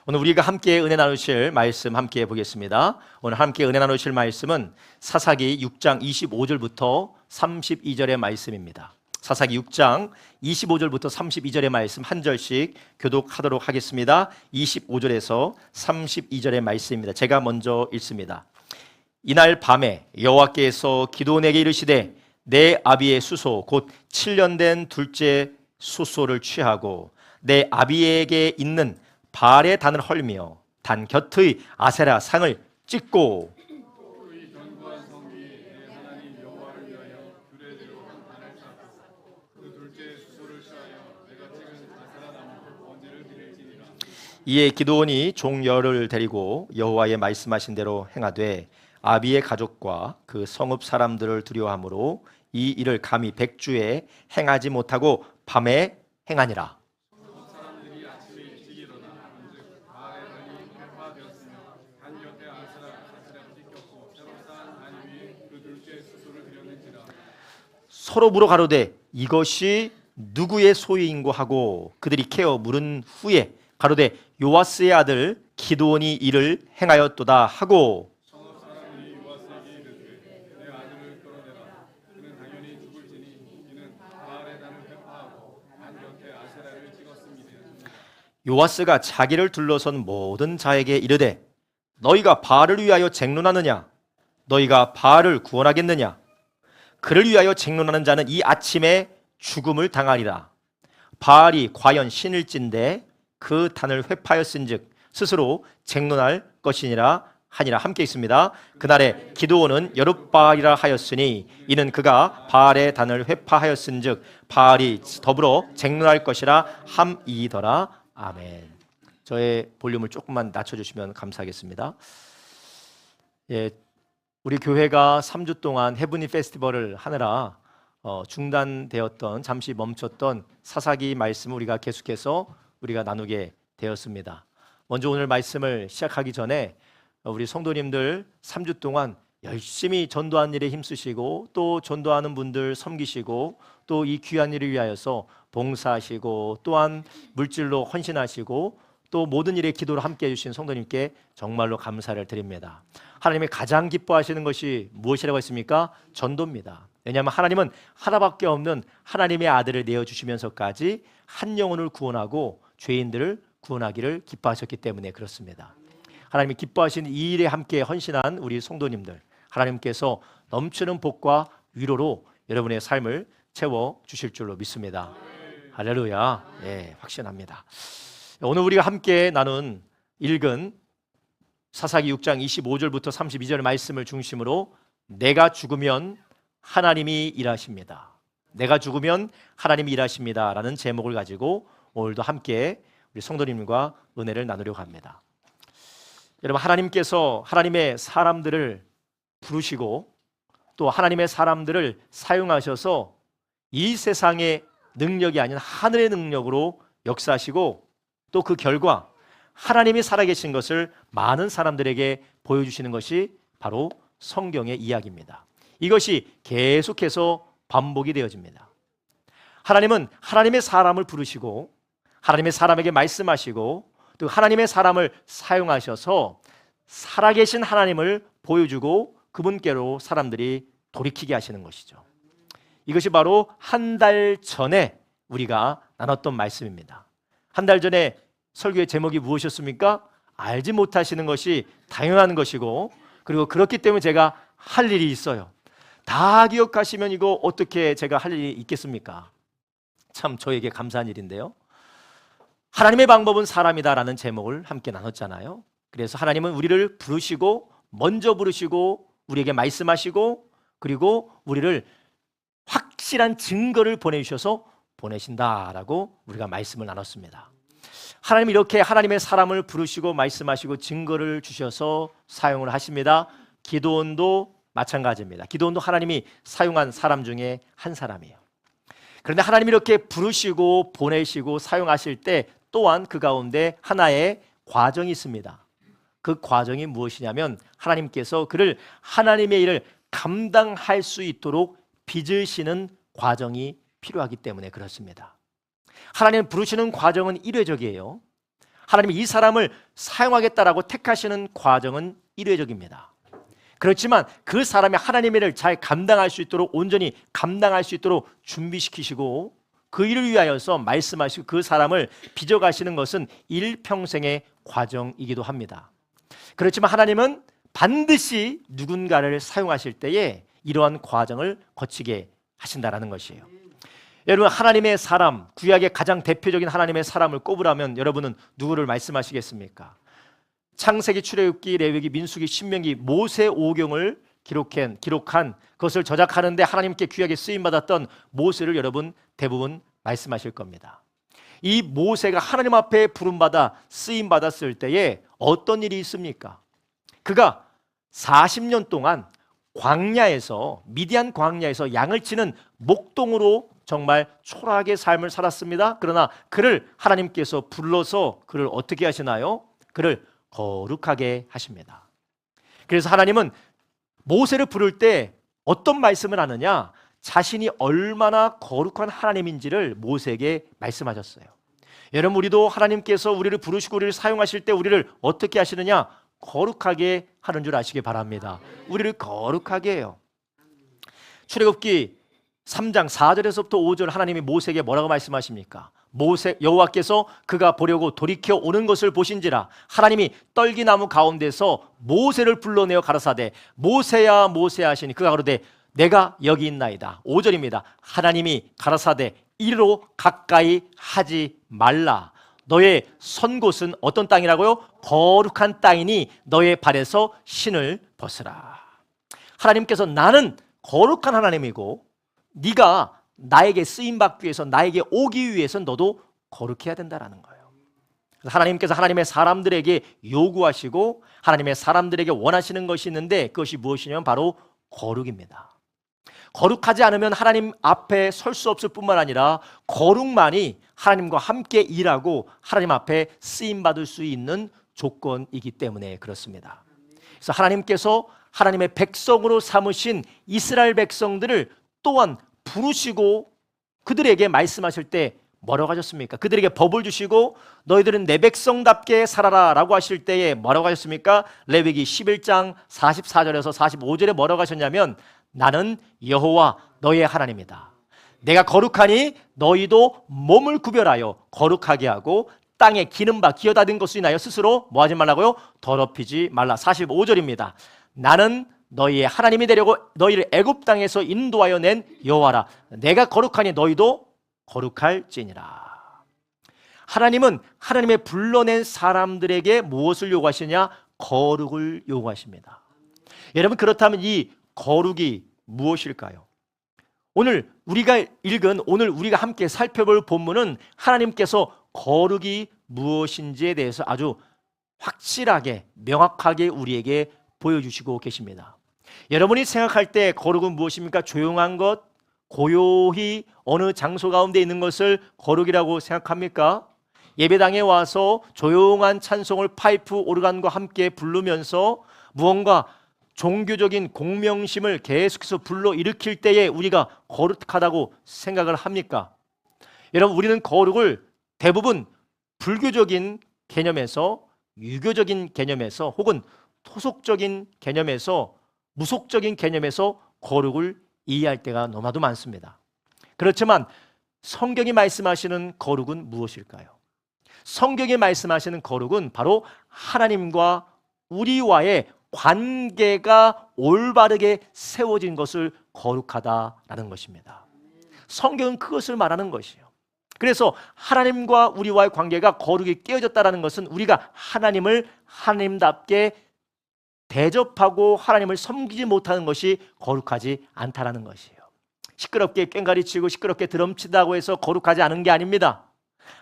오늘 우리가 함께 은혜 나누실 말씀 함께 보겠습니다. 오늘 함께 은혜 나누실 말씀은 사사기 6장 25절부터 32절의 말씀입니다. 사사기 6장 25절부터 32절의 말씀 한 절씩 교독하도록 하겠습니다. 25절에서 32절의 말씀입니다. 제가 먼저 읽습니다. 이날 밤에 여호와께서 기드온에게 이르시되 내 아비의 수소 곧 7년 된 둘째 수소를 취하고 내 아비에게 있는 바알의 단을 헐며 단 곁의 아세라 상을 찍고 이에 기드온이 종 열을 데리고 여호와의 말씀하신 대로 행하되 아비의 가족과 그 성읍 사람들을 두려워하므로 이 일을 감히 백주에 행하지 못하고 밤에 행하니라. 서로 물어 가로되 이것이 누구의 소유인고 하고 그들이 캐어 물은 후에 가로되 요아스의 아들 기드온이 이를 행하였도다 하고 요아스가 자기를 둘러선 모든 자에게 이르되 너희가 바알을 위하여 쟁론하느냐 너희가 바알을 구원하겠느냐 그를 위하여 쟁론하는 자는 이 아침에 죽음을 당하리라. 바알이 과연 신일진데 그 단을 회파하였은즉 스스로 쟁론할 것이니라 하니라. 함께 있습니다. 그날에 기드온은 여룻바알이라 하였으니 이는 그가 바알의 단을 회파하였은즉 바알이 더불어 쟁론할 것이라 함이더라. 아멘. 저의 볼륨을 조금만 낮춰주시면 감사하겠습니다. 예, 우리 교회가 3주 동안 헤브니 페스티벌을 하느라 중단되었던 잠시 멈췄던 사사기 말씀을 우리가 계속해서 우리가 나누게 되었습니다. 먼저 오늘 말씀을 시작하기 전에 우리 성도님들 3주 동안 열심히 전도하는 일에 힘쓰시고 또 전도하는 분들 섬기시고 또 이 귀한 일을 위하여서 봉사하시고 또한 물질로 헌신하시고 또 모든 일에 기도로 함께해 주신 성도님께 정말로 감사를 드립니다. 하나님이 가장 기뻐하시는 것이 무엇이라고 했습니까? 전도입니다. 왜냐하면 하나님은 하나밖에 없는 하나님의 아들을 내어주시면서까지 한 영혼을 구원하고 죄인들을 구원하기를 기뻐하셨기 때문에 그렇습니다. 하나님이 기뻐하시는 이 일에 함께 헌신한 우리 성도님들, 하나님께서 넘치는 복과 위로로 여러분의 삶을 채워주실 줄로 믿습니다. 할렐루야. 예, 확신합니다. 오늘 우리가 함께 읽은 사사기 6장 25절부터 32절 말씀을 중심으로 내가 죽으면 하나님이 일하십니다. 내가 죽으면 하나님이 일하십니다 라는 제목을 가지고 오늘도 함께 우리 성도님과 은혜를 나누려고 합니다. 여러분, 하나님께서 하나님의 사람들을 부르시고 또 하나님의 사람들을 사용하셔서 이 세상의 능력이 아닌 하늘의 능력으로 역사하시고 또 그 결과 하나님이 살아계신 것을 많은 사람들에게 보여주시는 것이 바로 성경의 이야기입니다. 이것이 계속해서 반복이 되어집니다. 하나님은 하나님의 사람을 부르시고 하나님의 사람에게 말씀하시고 또 하나님의 사람을 사용하셔서 살아계신 하나님을 보여주고 그분께로 사람들이 돌이키게 하시는 것이죠. 이것이 바로 한 달 전에 우리가 나눴던 말씀입니다. 한 달 전에 설교의 제목이 무엇이었습니까? 알지 못하시는 것이 당연한 것이고 그리고 그렇기 때문에 제가 할 일이 있어요. 다 기억하시면 이거 어떻게 제가 할 일이 있겠습니까? 참 저에게 감사한 일인데요. 하나님의 방법은 사람이다라는 제목을 함께 나눴잖아요. 그래서 하나님은 우리를 부르시고 먼저 부르시고 우리에게 말씀하시고 그리고 우리를 확실한 증거를 보내주셔서 보내신다라고 우리가 말씀을 나눴습니다. 하나님이 이렇게 하나님의 사람을 부르시고 말씀하시고 증거를 주셔서 사용을 하십니다. 기드온도 마찬가지입니다. 기드온도 하나님이 사용한 사람 중에 한 사람이에요. 그런데 하나님이 이렇게 부르시고 보내시고 사용하실 때 또한 그 가운데 하나의 과정이 있습니다. 그 과정이 무엇이냐면 하나님께서 그를 하나님의 일을 감당할 수 있도록 빚으시는 과정이 필요하기 때문에 그렇습니다. 하나님 부르시는 과정은 일회적이에요. 하나님이 이 사람을 사용하겠다라고 택하시는 과정은 일회적입니다. 그렇지만 그 사람이 하나님의 일을 잘 감당할 수 있도록, 온전히 감당할 수 있도록 준비시키시고 그 일을 위하여서 말씀하시고 그 사람을 빚어가시는 것은 일평생의 과정이기도 합니다. 그렇지만 하나님은 반드시 누군가를 사용하실 때에 이러한 과정을 거치게 하신다라는 것이에요. 여러분, 하나님의 사람, 구약의 가장 대표적인 하나님의 사람을 꼽으라면 여러분은 누구를 말씀하시겠습니까? 창세기, 출애굽기, 레위기, 민수기, 신명기, 모세 오경을 기록한 그것을 저작하는데 하나님께 귀하게 쓰임받았던 모세를 여러분 대부분 말씀하실 겁니다. 이 모세가 하나님 앞에 부름받아 쓰임받았을 때에 어떤 일이 있습니까? 그가 40년 동안 광야에서, 미디안 광야에서 양을 치는 목동으로 정말 초라하게 삶을 살았습니다. 그러나 그를 하나님께서 불러서 그를 어떻게 하시나요? 그를 거룩하게 하십니다. 그래서 하나님은 모세를 부를 때 어떤 말씀을 하느냐? 자신이 얼마나 거룩한 하나님인지를 모세에게 말씀하셨어요. 여러분, 우리도 하나님께서 우리를 부르시고 우리를 사용하실 때 우리를 어떻게 하시느냐? 거룩하게 하는 줄 아시기 바랍니다. 우리를 거룩하게 해요. 출애굽기 3장 4절에서부터 5절 하나님이 모세에게 뭐라고 말씀하십니까? 모세 여호와께서 그가 보려고 돌이켜 오는 것을 보신지라 하나님이 떨기나무 가운데서 모세를 불러내어 가라사대 모세야 모세야 하시니 그가 가로되 내가 여기 있나이다. 5절입니다. 하나님이 가라사대 이리로 가까이 하지 말라. 너의 선 곳은 어떤 땅이라고요? 거룩한 땅이니 너의 발에서 신을 벗으라. 하나님께서 나는 거룩한 하나님이고 네가 나에게 쓰임받기 위해서, 나에게 오기 위해서 너도 거룩해야 된다라는 거예요. 하나님께서 하나님의 사람들에게 요구하시고 하나님의 사람들에게 원하시는 것이 있는데 그것이 무엇이냐면 바로 거룩입니다. 거룩하지 않으면 하나님 앞에 설 수 없을 뿐만 아니라 거룩만이 하나님과 함께 일하고 하나님 앞에 쓰임받을 수 있는 조건이기 때문에 그렇습니다. 그래서 하나님께서 하나님의 백성으로 삼으신 이스라엘 백성들을 또한 부르시고 그들에게 말씀하실 때 뭐라고 하셨습니까? 그들에게 법을 주시고 너희들은 내 백성답게 살아라 라고 하실 때에 뭐라고 하셨습니까? 레위기 11장 44절에서 45절에 뭐라고 하셨냐면 나는 여호와 너의 하나님이다. 내가 거룩하니 너희도 몸을 구별하여 거룩하게 하고 땅에 기는 바 기어다든 것을 인하여 스스로 뭐 하지 말라고요? 더럽히지 말라. 45절입니다. 나는 너희의 하나님이 되려고 너희를 애굽 땅에서 인도하여 낸 여호와라. 내가 거룩하니 너희도 거룩할지니라. 하나님은 하나님의 불러낸 사람들에게 무엇을 요구하시냐? 거룩을 요구하십니다. 여러분, 그렇다면 이 거룩이 무엇일까요? 오늘 우리가 읽은, 오늘 우리가 함께 살펴볼 본문은 하나님께서 거룩이 무엇인지에 대해서 아주 확실하게 명확하게 우리에게 보여주시고 계십니다. 여러분이 생각할 때 거룩은 무엇입니까? 조용한 것, 고요히 어느 장소 가운데 있는 것을 거룩이라고 생각합니까? 예배당에 와서 조용한 찬송을 파이프 오르간과 함께 부르면서 무언가 종교적인 공명심을 계속해서 불러일으킬 때에 우리가 거룩하다고 생각을 합니까? 여러분, 우리는 거룩을 대부분 불교적인 개념에서, 유교적인 개념에서, 혹은 토속적인 개념에서, 무속적인 개념에서 거룩을 이해할 때가 너무나도 많습니다. 그렇지만 성경이 말씀하시는 거룩은 무엇일까요? 성경이 말씀하시는 거룩은 바로 하나님과 우리와의 관계가 올바르게 세워진 것을 거룩하다라는 것입니다. 성경은 그것을 말하는 것이에요. 그래서 하나님과 우리와의 관계가 거룩이 깨어졌다는 것은 우리가 하나님을 하나님답게 대접하고 하나님을 섬기지 못하는 것이 거룩하지 않다라는 것이에요. 시끄럽게 꽹가리치고 시끄럽게 드럼치다고 해서 거룩하지 않은 게 아닙니다.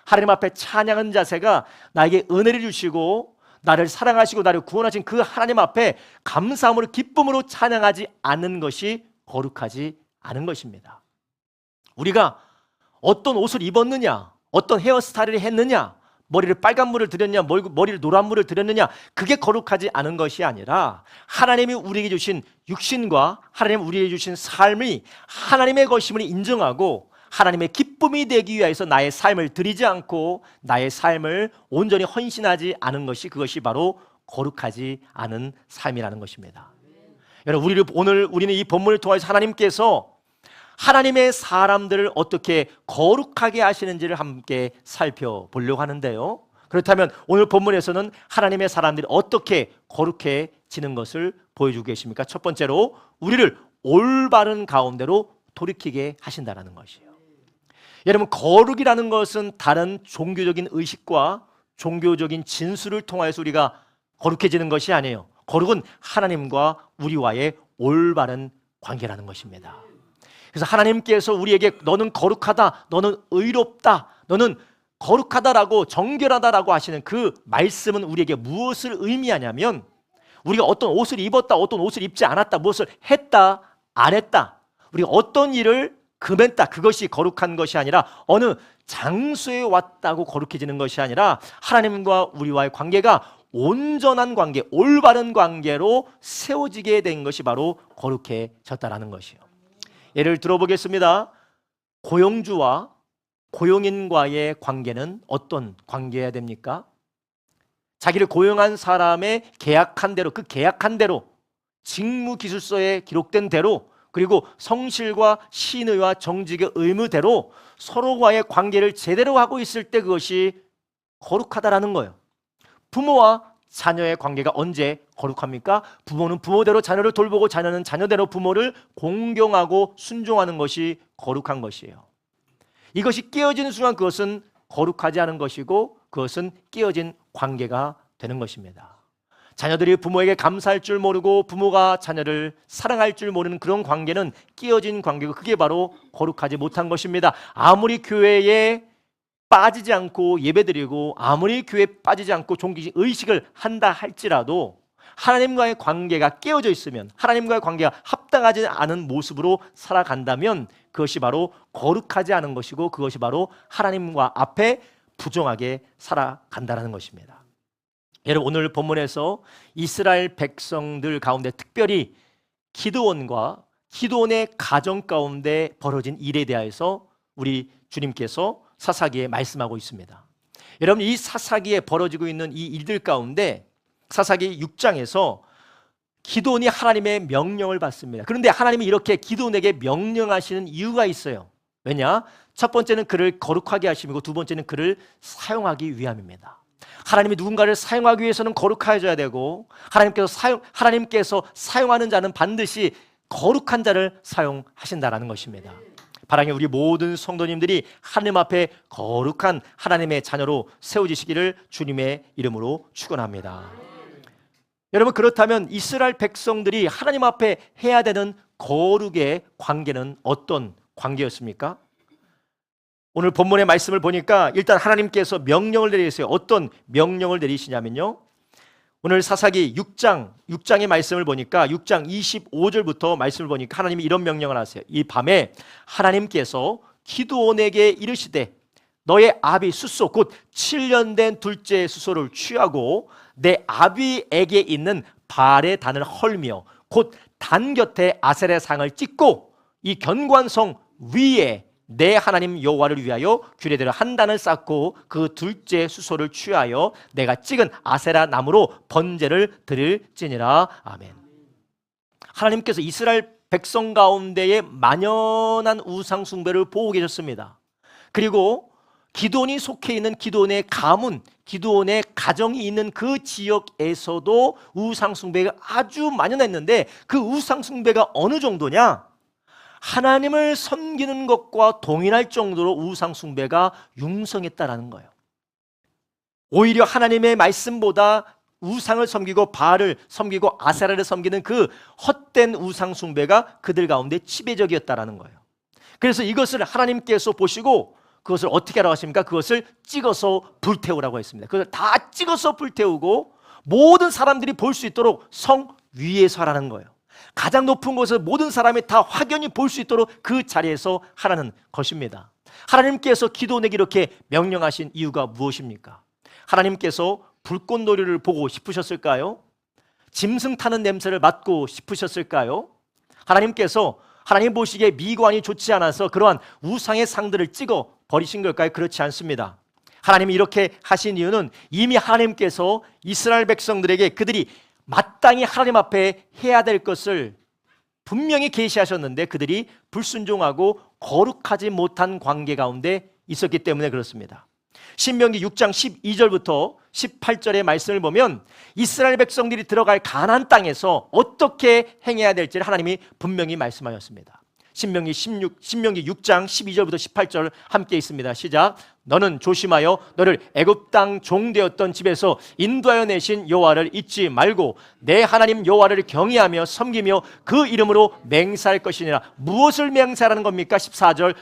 하나님 앞에 찬양하는 자세가 나에게 은혜를 주시고 나를 사랑하시고 나를 구원하신 그 하나님 앞에 감사함으로 기쁨으로 찬양하지 않는 것이 거룩하지 않은 것입니다. 우리가 어떤 옷을 입었느냐, 어떤 헤어스타일을 했느냐, 머리를 빨간물을 들였냐, 머리를 노란물을 들였느냐, 그게 거룩하지 않은 것이 아니라 하나님이 우리에게 주신 육신과 하나님이 우리에게 주신 삶이 하나님의 것임을 인정하고 하나님의 기쁨이 되기 위해서 나의 삶을 드리지 않고 나의 삶을 온전히 헌신하지 않은 것이, 그것이 바로 거룩하지 않은 삶이라는 것입니다. 여러분, 오늘 우리는 이 본문을 통해서 하나님께서 하나님의 사람들을 어떻게 거룩하게 하시는지를 함께 살펴보려고 하는데요, 그렇다면 오늘 본문에서는 하나님의 사람들이 어떻게 거룩해지는 것을 보여주고 계십니까? 첫 번째로 우리를 올바른 가운데로 돌이키게 하신다는 것이에요. 여러분, 거룩이라는 것은 다른 종교적인 의식과 종교적인 진술을 통해서 우리가 거룩해지는 것이 아니에요. 거룩은 하나님과 우리와의 올바른 관계라는 것입니다. 그래서 하나님께서 우리에게 너는 거룩하다, 너는 의롭다, 너는 거룩하다라고, 정결하다라고 하시는 그 말씀은 우리에게 무엇을 의미하냐면, 우리가 어떤 옷을 입었다, 어떤 옷을 입지 않았다, 무엇을 했다, 안 했다, 우리가 어떤 일을 금했다, 그것이 거룩한 것이 아니라 어느 장소에 왔다고 거룩해지는 것이 아니라 하나님과 우리와의 관계가 온전한 관계, 올바른 관계로 세워지게 된 것이 바로 거룩해졌다라는 것이에요. 예를 들어보겠습니다. 고용주와 고용인과의 관계는 어떤 관계여야 됩니까? 자기를 고용한 사람의 계약한 대로, 그 계약한 대로, 직무기술서에 기록된 대로, 그리고 성실과 신의와 정직의 의무대로 서로와의 관계를 제대로 하고 있을 때 그것이 거룩하다라는 거예요. 부모와 자녀의 관계가 언제 거룩합니까? 부모는 부모대로 자녀를 돌보고 자녀는 자녀대로 부모를 공경하고 순종하는 것이 거룩한 것이에요. 이것이 깨어지는 순간 그것은 거룩하지 않은 것이고, 그것은 깨어진 관계가 되는 것입니다. 자녀들이 부모에게 감사할 줄 모르고 부모가 자녀를 사랑할 줄 모르는 그런 관계는 깨어진 관계고, 그게 바로 거룩하지 못한 것입니다. 아무리 교회에 빠지지 않고 예배드리고 아무리 교회에 빠지지 않고 종교적 의식을 한다 할지라도 하나님과의 관계가 깨어져 있으면, 하나님과의 관계가 합당하지 않은 모습으로 살아간다면 그것이 바로 거룩하지 않은 것이고, 그것이 바로 하나님과 앞에 부정하게 살아간다는 것입니다. 여러분, 오늘 본문에서 이스라엘 백성들 가운데 특별히 기드온과 기드온의 가정 가운데 벌어진 일에 대해서 우리 주님께서 사사기에 말씀하고 있습니다. 여러분, 이 사사기에 벌어지고 있는 이 일들 가운데 사사기 6장에서 기드온이 하나님의 명령을 받습니다. 그런데 하나님이 이렇게 기드온에게 명령하시는 이유가 있어요. 왜냐? 첫 번째는 그를 거룩하게 하심이고, 두 번째는 그를 사용하기 위함입니다. 하나님이 누군가를 사용하기 위해서는 거룩해져야 되고, 하나님께서 사용하는 자는 반드시 거룩한 자를 사용하신다라는 것입니다. 바라기 우리 모든 성도님들이 하나님 앞에 거룩한 하나님의 자녀로 세워지시기를 주님의 이름으로 축원합니다. 여러분, 그렇다면 이스라엘 백성들이 하나님 앞에 해야 되는 거룩의 관계는 어떤 관계였습니까? 오늘 본문의 말씀을 보니까 일단 하나님께서 명령을 내리세요. 어떤 명령을 내리시냐면요, 오늘 사사기 6장의 말씀을 보니까 6장 25절부터 말씀을 보니까 하나님이 이런 명령을 하세요. 이 밤에 하나님께서 기드온에게 이르시되 너의 아비 숫소 곧 7년 된 둘째 숫소를 취하고 내 아비에게 있는 발의 단을 헐며 곧 단 곁에 아셀의 상을 찍고 이 견고한 위에 내 하나님 여호와를 위하여 규례대로 한 단을 쌓고 그 둘째 수소를 취하여 내가 찍은 아세라 나무로 번제를 드릴지니라. 아멘. 하나님께서 이스라엘 백성 가운데에 만연한 우상 숭배를 보고 계셨습니다. 그리고 기드온이 속해 있는 기드온의 가문, 기드온의 가정이 있는 그 지역에서도 우상 숭배가 아주 만연했는데, 그 우상 숭배가 어느 정도냐? 하나님을 섬기는 것과 동일할 정도로 우상 숭배가 융성했다라는 거예요. 오히려 하나님의 말씀보다 우상을 섬기고 바알을 섬기고 아세라를 섬기는 그 헛된 우상 숭배가 그들 가운데 지배적이었다라는 거예요. 그래서 이것을 하나님께서 보시고 그것을 어떻게 하라고 하십니까? 그것을 찍어서 불태우라고 했습니다. 그것을 다 찍어서 불태우고 모든 사람들이 볼 수 있도록 성 위에서 하라는 거예요. 가장 높은 곳을 모든 사람이 다 확연히 볼 수 있도록 그 자리에서 하라는 것입니다. 하나님께서 기드온에게 이렇게 명령하신 이유가 무엇입니까? 하나님께서 불꽃놀이를 보고 싶으셨을까요? 짐승 타는 냄새를 맡고 싶으셨을까요? 하나님께서 하나님 보시기에 미관이 좋지 않아서 그러한 우상의 상들을 찍어 버리신 걸까요? 그렇지 않습니다. 하나님이 이렇게 하신 이유는 이미 하나님께서 이스라엘 백성들에게 그들이 마땅히 하나님 앞에 해야 될 것을 분명히 계시하셨는데 그들이 불순종하고 거룩하지 못한 관계 가운데 있었기 때문에 그렇습니다. 신명기 6장 12절부터 18절의 말씀을 보면 이스라엘 백성들이 들어갈 가나안 땅에서 어떻게 행해야 될지를 하나님이 분명히 말씀하셨습니다. 신명기 6장 12절부터 18절 함께 있습니다. 시작. 너는 조심하여 너를 애굽 땅 종되었던 집에서 인도하여 내신 여호와를 잊지 말고 내 하나님 여호와를 경외하며 섬기며 그 이름으로 맹세할 것이니라. 무엇을 맹세하라는 겁니까? 14절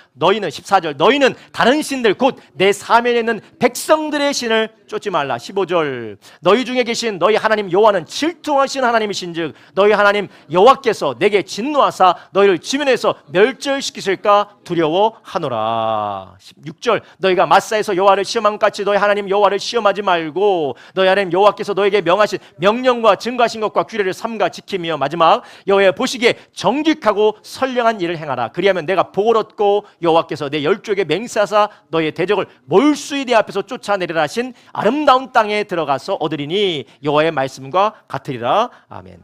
너희는 다른 신들 곧 내 사면에 있는 백성들의 신을 쫓지 말라. 15절 너희 중에 계신 너희 하나님 여호와는 질투하신 하나님이신즉 너희 하나님 여호와께서 내게 진노하사 너희를 지면에서 멸절시키실까 두려워하노라. 16절 너희가 마사에서 여호와를 시험한 것 같이 너희 하나님 여호와를 시험하지 말고 너희 하나님 여호와께서 너에게 명하신 명령과 증거하신 것과 규례를 삼가 지키며 마지막 여호와의 보시기에 정직하고 선량한 일을 행하라. 그리하면 내가 복을 얻고 여호와께서 내 열조에게 맹세하사 너희의 대적을 몰수히 내 앞에서 쫓아내리라 하신 아름다운 땅에 들어가서 얻으리니 여호와의 말씀과 같으리라. 아멘.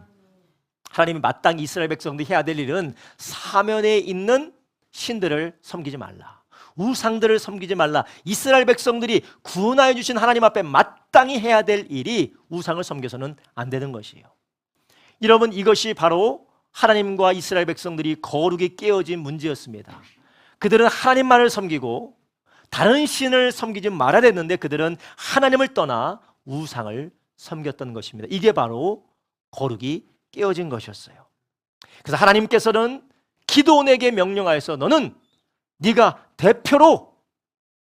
하나님이 마땅히 이스라엘 백성들이 해야 될 일은 사면에 있는 신들을 섬기지 말라. 우상들을 섬기지 말라. 이스라엘 백성들이 구원하여 주신 하나님 앞에 마땅히 해야 될 일이 우상을 섬겨서는 안 되는 것이에요. 여러분, 이것이 바로 하나님과 이스라엘 백성들이 거룩이 깨어진 문제였습니다. 그들은 하나님만을 섬기고 다른 신을 섬기지 말아야 됐는데 그들은 하나님을 떠나 우상을 섬겼던 것입니다. 이게 바로 거룩이 깨어진 것이었어요. 그래서 하나님께서는 기드온에게 명령하여서 너는 네가 대표로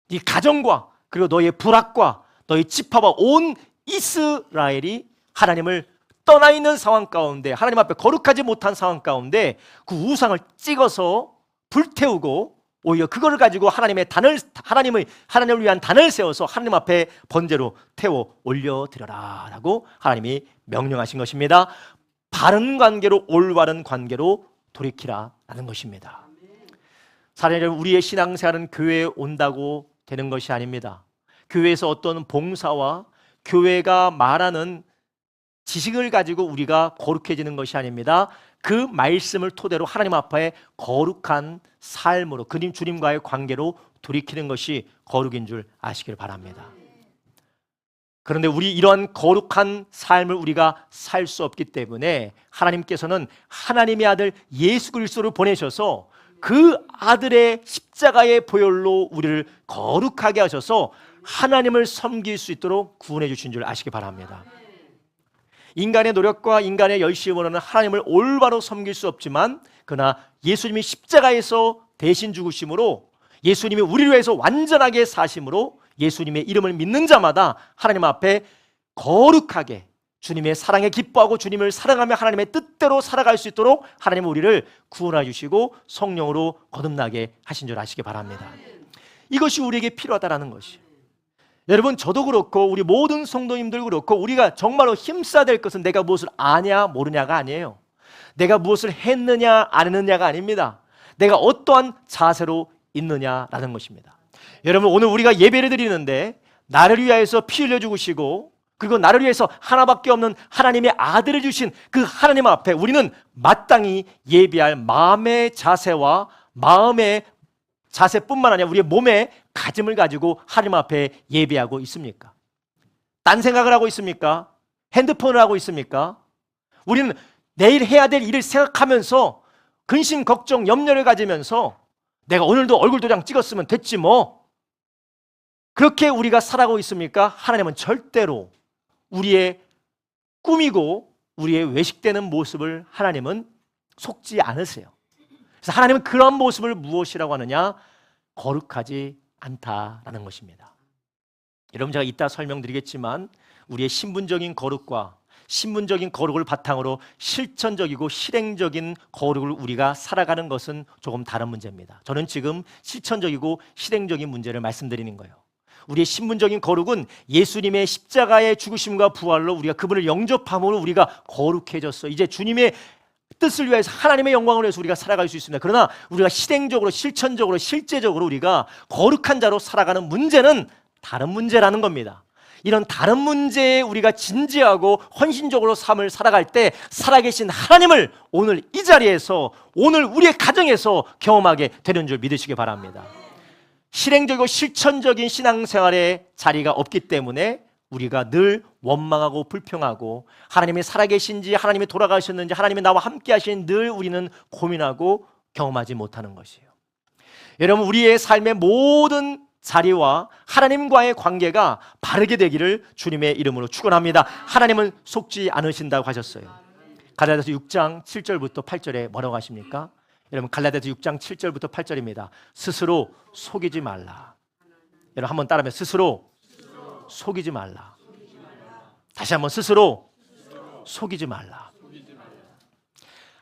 네 가정과 그리고 너의 부락과 너의 지파와 온 이스라엘이 하나님을 떠나 있는 상황 가운데 하나님 앞에 거룩하지 못한 상황 가운데 그 우상을 찍어서 불태우고 오히려 그거를 가지고 하나님을 위한 단을 세워서 하나님 앞에 번제로 태워 올려드려라라고 하나님이 명령하신 것입니다. 바른 관계로 올바른 관계로 돌이키라라는 것입니다. 사랑하는 우리의 신앙생활은 교회에 온다고 되는 것이 아닙니다. 교회에서 어떤 봉사와 교회가 말하는 지식을 가지고 우리가 거룩해지는 것이 아닙니다. 그 말씀을 토대로 하나님 앞에 거룩한 삶으로 주님과의 관계로 돌이키는 것이 거룩인 줄 아시길 바랍니다. 그런데 우리 이러한 거룩한 삶을 우리가 살 수 없기 때문에 하나님께서는 하나님의 아들 예수 그리스도를 보내셔서 그 아들의 십자가의 보혈로 우리를 거룩하게 하셔서 하나님을 섬길 수 있도록 구원해 주신 줄 아시기 바랍니다. 인간의 노력과 인간의 열심으로는 하나님을 올바로 섬길 수 없지만 그러나 예수님이 십자가에서 대신 죽으심으로 예수님이 우리를 위해서 완전하게 사심으로 예수님의 이름을 믿는 자마다 하나님 앞에 거룩하게 주님의 사랑에 기뻐하고 주님을 사랑하며 하나님의 뜻대로 살아갈 수 있도록 하나님은 우리를 구원해 주시고 성령으로 거듭나게 하신 줄 아시기 바랍니다. 이것이 우리에게 필요하다는 것이에요. 여러분, 저도 그렇고 우리 모든 성도님들 그렇고 우리가 정말로 힘써야 될 것은 내가 무엇을 아냐 모르냐가 아니에요. 내가 무엇을 했느냐 안 했느냐가 아닙니다. 내가 어떠한 자세로 있느냐라는 것입니다. 여러분, 오늘 우리가 예배를 드리는데 나를 위하여서 피 흘려 죽으시고 그리고 나를 위해서 하나밖에 없는 하나님의 아들을 주신 그 하나님 앞에 우리는 마땅히 예배할 마음의 자세와 마음의 자세뿐만 아니라 우리의 몸의 가짐을 가지고 하나님 앞에 예배하고 있습니까? 딴 생각을 하고 있습니까? 핸드폰을 하고 있습니까? 우리는 내일 해야 될 일을 생각하면서 근심, 걱정, 염려를 가지면서 내가 오늘도 얼굴 도장 찍었으면 됐지 뭐, 그렇게 우리가 살아가고 있습니까? 하나님은 절대로 우리의 꾸미고 우리의 외식되는 모습을 하나님은 속지 않으세요. 그래서 하나님은 그런 모습을 무엇이라고 하느냐? 거룩하지 않다라는 것입니다. 여러분, 제가 이따 설명드리겠지만 우리의 신분적인 거룩과 신분적인 거룩을 바탕으로 실천적이고 실행적인 거룩을 우리가 살아가는 것은 조금 다른 문제입니다. 저는 지금 실천적이고 실행적인 문제를 말씀드리는 거예요. 우리의 신분적인 거룩은 예수님의 십자가의 죽으심과 부활로 우리가 그분을 영접함으로 우리가 거룩해졌어. 이제 주님의 뜻을 위해서 하나님의 영광을 위해서 우리가 살아갈 수 있습니다. 그러나 우리가 실행적으로 실천적으로 실제적으로 우리가 거룩한 자로 살아가는 문제는 다른 문제라는 겁니다. 이런 다른 문제에 우리가 진지하고 헌신적으로 삶을 살아갈 때 살아계신 하나님을 오늘 이 자리에서 오늘 우리의 가정에서 경험하게 되는 줄 믿으시기 바랍니다. 실행적이고 실천적인 신앙생활의 자리가 없기 때문에 우리가 늘 원망하고 불평하고 하나님이 살아계신지 하나님이 돌아가셨는지 하나님이 나와 함께 하신 늘 우리는 고민하고 경험하지 못하는 것이에요. 여러분, 우리의 삶의 모든 자리와 하나님과의 관계가 바르게 되기를 주님의 이름으로 축원합니다. 하나님은 속지 않으신다고 하셨어요. 갈라디아서 6장 7절부터 8절에 뭐라고 하십니까? 여러분, 갈라디아서 6장 7절부터 8절입니다. 스스로 속이지 말라. 여러분 한번 따라하면 스스로 속이지 말라. 다시 한번 스스로 속이지 말라.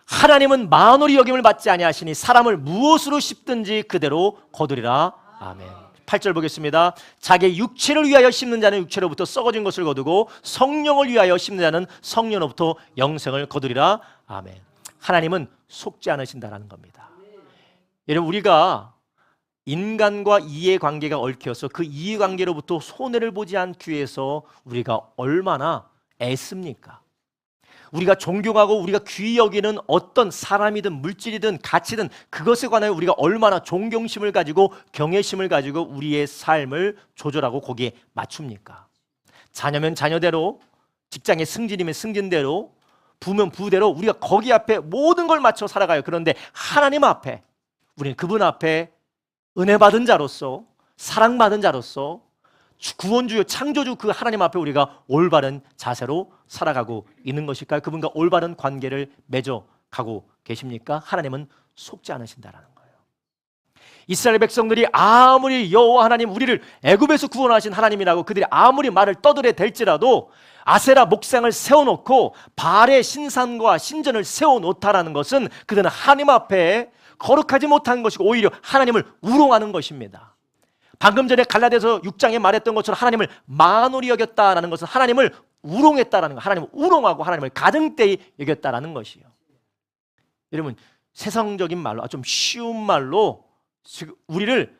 하나님은 만홀히 여김을 받지 아니하시니 사람을 무엇으로 씹든지 그대로 거두리라. 아멘. 8절 보겠습니다. 자기의 육체를 위하여 씹는 자는 육체로부터 썩어진 것을 거두고 성령을 위하여 씹는 자는 성령으로부터 영생을 거두리라. 아멘. 하나님은 속지 않으신다라는 겁니다. 여러분, 우리가 인간과 이해관계가 얽혀서 그 이해관계로부터 손해를 보지 않기 위해서 우리가 얼마나 애씁니까? 우리가 존경하고 우리가 귀히 여기는 어떤 사람이든 물질이든 가치든 그것에 관하여 우리가 얼마나 존경심을 가지고 경외심을 가지고 우리의 삶을 조절하고 거기에 맞춥니까? 자녀면 자녀대로, 직장의 승진이면 승진대로, 부면 부대로 우리가 거기 앞에 모든 걸 맞춰 살아가요. 그런데 하나님 앞에, 우리는 그분 앞에 은혜 받은 자로서, 사랑받은 자로서, 구원주요 창조주 그 하나님 앞에 우리가 올바른 자세로 살아가고 있는 것일까요? 그분과 올바른 관계를 맺어가고 계십니까? 하나님은 속지 않으신다라는 거예요. 이스라엘 백성들이 아무리 여호와 하나님 우리를 애굽에서 구원하신 하나님이라고 그들이 아무리 말을 떠들어 댈지라도 아세라 목상을 세워놓고 바알의 신산과 신전을 세워놓다라는 것은 그들은 하나님 앞에 거룩하지 못한 것이고 오히려 하나님을 우롱하는 것입니다. 방금 전에 갈라디아서 6장에 말했던 것처럼 하나님을 만홀히 여겼다라는 것은 하나님을 우롱했다라는 거, 하나님을 우롱하고 하나님을 가증되이 여겼다라는 것이에요. 여러분, 세상적인 말로, 좀 쉬운 말로 지금 우리를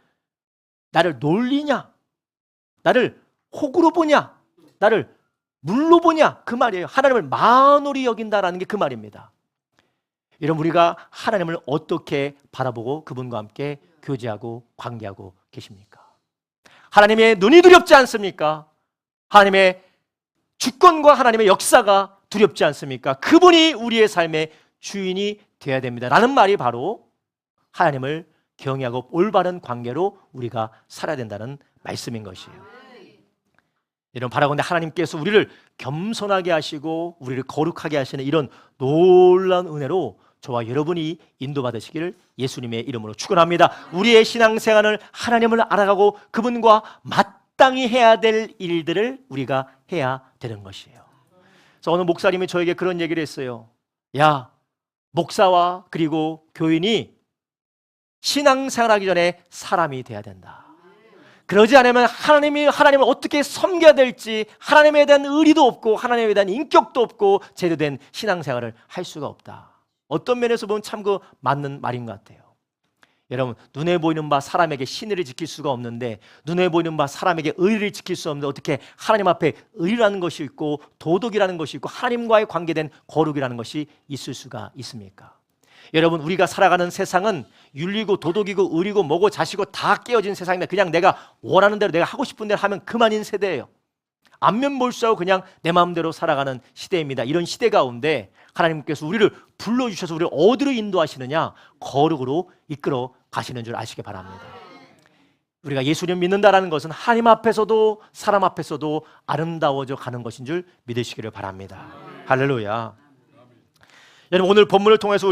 나를 놀리냐, 나를 호구로 보냐, 나를 물로 보냐, 그 말이에요. 하나님을 만홀히 여긴다라는 게 그 말입니다. 여러분, 우리가 하나님을 어떻게 바라보고 그분과 함께 교제하고 관계하고 계십니까? 하나님의 눈이 두렵지 않습니까? 하나님의 주권과 하나님의 역사가 두렵지 않습니까? 그분이 우리의 삶의 주인이 되어야 됩니다 라는 말이 바로 하나님을 경외하고 올바른 관계로 우리가 살아야 된다는 말씀인 것이에요. 여러분, 바라건대 하나님께서 우리를 겸손하게 하시고 우리를 거룩하게 하시는 이런 놀라운 은혜로 저와 여러분이 인도받으시기를 예수님의 이름으로 축원합니다. 우리의 신앙생활을 하나님을 알아가고 그분과 마땅히 해야 될 일들을 우리가 해야 되는 것이에요. 그래서 어느 목사님이 저에게 그런 얘기를 했어요. 야, 목사와 그리고 교인이 신앙생활하기 전에 사람이 돼야 된다. 그러지 않으면 하나님을 어떻게 섬겨야 될지 하나님에 대한 의리도 없고 하나님에 대한 인격도 없고 제대로 된 신앙생활을 할 수가 없다. 어떤 면에서 보면 참 그 맞는 말인 것 같아요. 여러분, 눈에 보이는 바 사람에게 신의를 지킬 수가 없는데 눈에 보이는 바 사람에게 의리를 지킬 수 없는데 어떻게 하나님 앞에 의리라는 것이 있고 도덕이라는 것이 있고 하나님과의 관계된 거룩이라는 것이 있을 수가 있습니까? 여러분, 우리가 살아가는 세상은 윤리고 도덕이고 의리고 뭐고 자시고 다 깨어진 세상입니다. 그냥 내가 원하는 대로 내가 하고 싶은 대로 하면 그만인 세대예요. 안면몰수하고 그냥 내 마음대로 살아가는 시대입니다. 이런 시대 가운데 하나님께서 우리를 불러주셔서 우리를 어디로 인도하시느냐? 거룩으로 이끌어 가시는 줄 아시기 바랍니다. 우리가 예수님 믿는다는 것은 하나님 앞에서도 사람 앞에서도 아름다워져 가는 것인 줄 믿으시기를 바랍니다. 할렐루야. 여러분, 오늘 본문을 통해서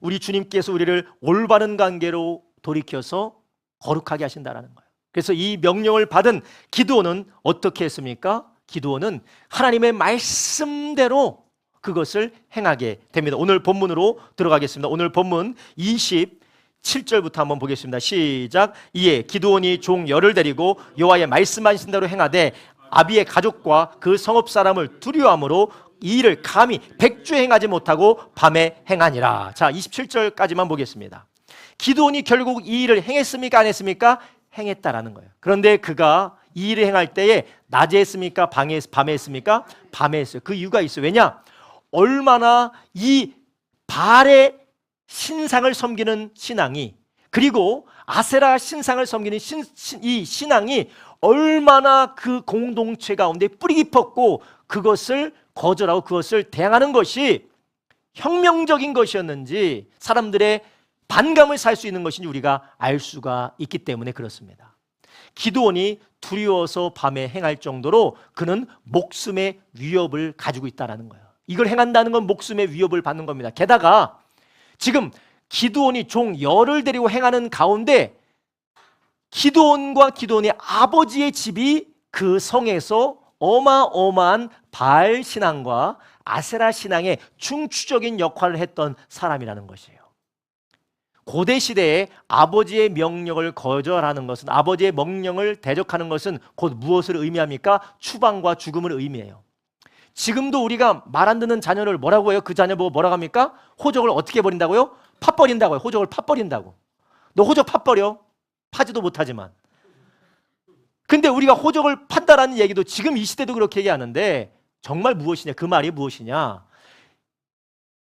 우리 주님께서 우리를 올바른 관계로 돌이켜서 거룩하게 하신다는 거예요. 그래서 이 명령을 받은 기드온은 어떻게 했습니까? 기드온은 하나님의 말씀대로 그것을 행하게 됩니다. 오늘 본문으로 들어가겠습니다. 오늘 본문 27절부터 한번 보겠습니다. 시작. 이에 기드온이 종 열을 데리고 여호와의 말씀하신 대로 행하되 아비의 가족과 그 성읍 사람을 두려워함으로 이 일을 감히 백주에 행하지 못하고 밤에 행하니라. 자, 27절까지만 보겠습니다. 기드온이 결국 이 일을 행했습니까? 안 했습니까? 행했다라는 거예요. 그런데 그가 이 일을 행할 때에 낮에 했습니까? 밤에 했습니까? 밤에 했어요. 그 이유가 있어요. 왜냐? 얼마나 이 바알의 신상을 섬기는 신앙이, 그리고 아세라 신상을 섬기는 이 신앙이 얼마나 그 공동체 가운데 뿌리 깊었고 그것을 거절하고 그것을 대항하는 것이 혁명적인 것이었는지, 사람들의 반감을 살 수 있는 것인지 우리가 알 수가 있기 때문에 그렇습니다. 기드온이 두려워서 밤에 행할 정도로 그는 목숨의 위협을 가지고 있다는 거예요. 이걸 행한다는 건 목숨의 위협을 받는 겁니다. 게다가 지금 기드온이 종 열을 데리고 행하는 가운데 기드온과 기드온의 아버지의 집이 그 성에서 어마어마한 바알 신앙과 아세라 신앙의 중추적인 역할을 했던 사람이라는 것이에요. 고대 시대에 아버지의 명령을 거절하는 것은, 아버지의 명령을 대적하는 것은 곧 무엇을 의미합니까? 추방과 죽음을 의미해요. 지금도 우리가 말 안 듣는 자녀를 뭐라고 해요? 그 자녀 보고 뭐라고 합니까? 호적을 어떻게 버린다고요? 팥버린다고요. 호적을 팥버린다고. 너 호적 팥버려? 파지도 못하지만. 근데 우리가 호적을 판다라는 얘기도 지금 이 시대도 그렇게 얘기하는데 정말 무엇이냐? 그 말이 무엇이냐?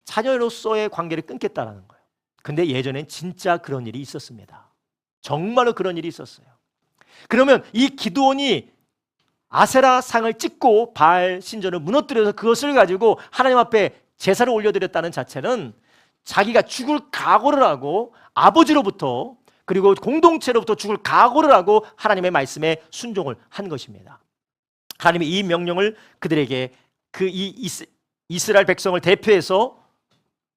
자녀로서의 관계를 끊겠다라는 거예요. 근데 예전엔 진짜 그런 일이 있었습니다. 정말로 그런 일이 있었어요. 그러면 이 기드온이 아세라 상을 찍고 바알 신전을 무너뜨려서 그것을 가지고 하나님 앞에 제사를 올려드렸다는 자체는 자기가 죽을 각오를 하고 아버지로부터 그리고 공동체로부터 죽을 각오를 하고 하나님의 말씀에 순종을 한 것입니다. 하나님이 이 명령을 그들에게 이스라엘 백성을 대표해서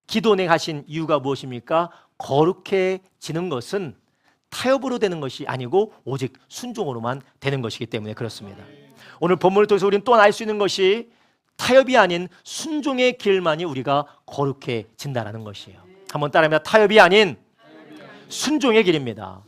기드온에게 하신 이유가 무엇입니까? 거룩해지는 것은 타협으로 되는 것이 아니고 오직 순종으로만 되는 것이기 때문에 그렇습니다. 오늘 본문을 통해서 우리는 또한 알 수 있는 것이 타협이 아닌 순종의 길만이 우리가 거룩해진다는 것이에요. 한번 따라합니다. 타협이 아닌 순종의 길입니다.